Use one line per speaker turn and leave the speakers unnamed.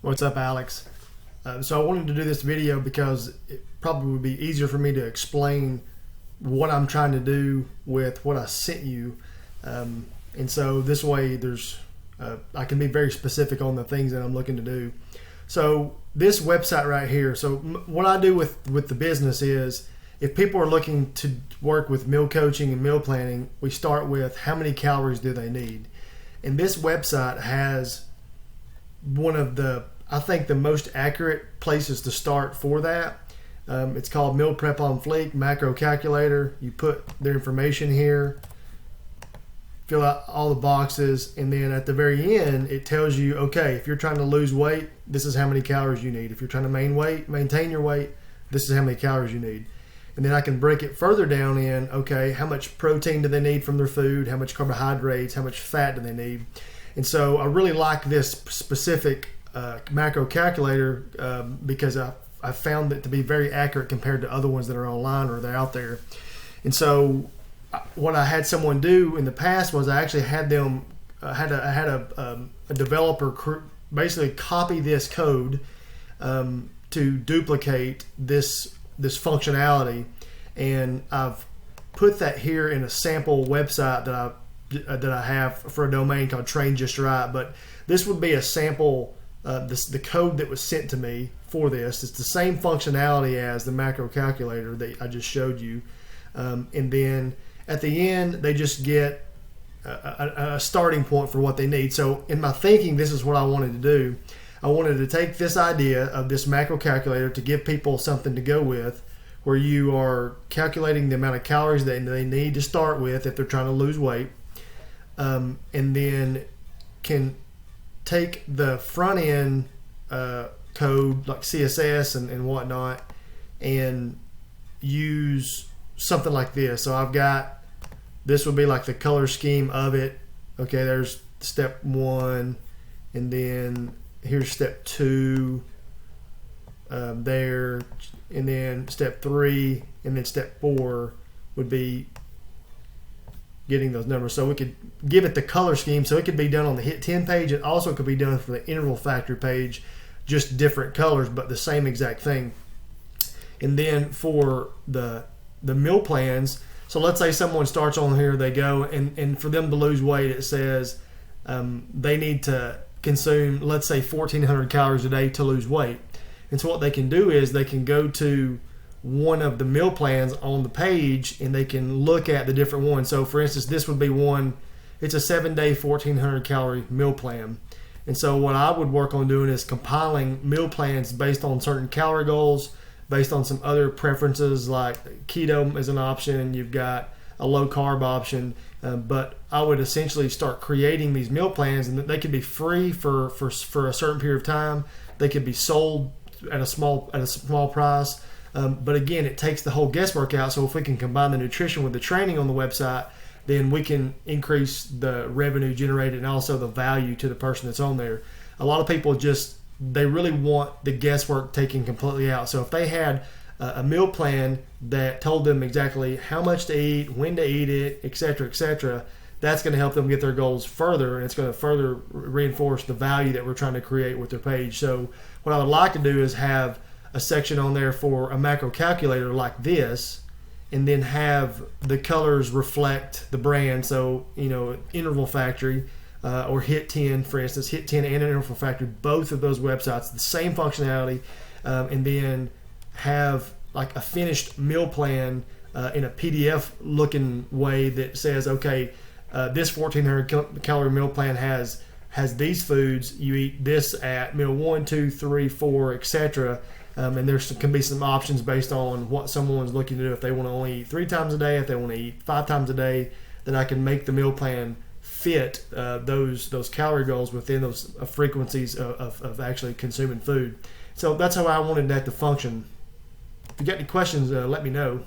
What's up, Alex? So I wanted to do this video because it probably would be easier for me to explain what I'm trying to do with what I sent you. And so this way I can be very specific on the things that I'm looking to do. So this website right here, so what I do with the business is, if people are looking to work with meal coaching and meal planning, we start with how many calories do they need. And this website has one of the, I think, the most accurate places to start for that. It's called Meal Prep on Fleek Macro Calculator. You put their information here, fill out all the boxes, and then at the very end it tells you, okay, if you're trying to lose weight, this is how many calories you need. If you're trying to maintain your weight, this is how many calories you need. And then I can break it further down in, okay, how much protein do they need from their food, how much carbohydrates, how much fat do they need. And so I really like this specific macro calculator because I found it to be very accurate compared to other ones that are online or they're out there. And so what I had someone do in the past was I actually had them I had a developer basically copy this code to duplicate this functionality, and I've put that here in a sample website that I have for a domain called Train Just Right. But this would be a sample. The code that was sent to me for this, it's the same functionality as the macro calculator that I just showed you, and then at the end they just get a starting point for what they need. So in my thinking, this is what I wanted to do. I wanted to take this idea of this macro calculator to give people something to go with, where you are calculating the amount of calories that they need to start with if they're trying to lose weight, and then can take the front end code like CSS and whatnot and use something like this. So I've got, this would be like the color scheme of it. Okay, there's step 1, and then here's step 2 there, and then step 3, and then step 4 would be getting those numbers. So we could give it the color scheme, so it could be done on the Hit 10 page. It also could be done for the Interval Factory page, just different colors but the same exact thing. And then for the meal plans, so let's say someone starts on here, they go, and for them to lose weight, it says they need to consume, let's say, 1,400 calories a day to lose weight. And so what they can do is they can go to one of the meal plans on the page and they can look at the different ones. So for instance, this would be one, it's a 7-day 1,400 calorie meal plan. And so what I would work on doing is compiling meal plans based on certain calorie goals, based on some other preferences, like keto is an option, you've got a low carb option, but I would essentially start creating these meal plans, and they could be free for a certain period of time. They could be sold at a small price. But again, it takes the whole guesswork out. So if we can combine the nutrition with the training on the website, then we can increase the revenue generated and also the value to the person that's on there. A lot of people they really want the guesswork taken completely out. So if they had a meal plan that told them exactly how much to eat, when to eat it, etc., that's going to help them get their goals further, and it's going to further reinforce the value that we're trying to create with their page. So what I would like to do is have a section on there for a macro calculator like this, and then have the colors reflect the brand. So, Interval Factory or Hit 10, for instance, Hit 10 and Interval Factory, both of those websites, the same functionality, and then have like a finished meal plan in a PDF looking way that says, okay, this 1,400 calorie meal plan has these foods. You eat this at meal 1, 2, 3, 4, etc. And there can be some options based on what someone's looking to do. If they want to only eat 3 times a day, if they want to eat 5 times a day, then I can make the meal plan fit those calorie goals within those frequencies of actually consuming food. So that's how I wanted that to function. If you got any questions, let me know.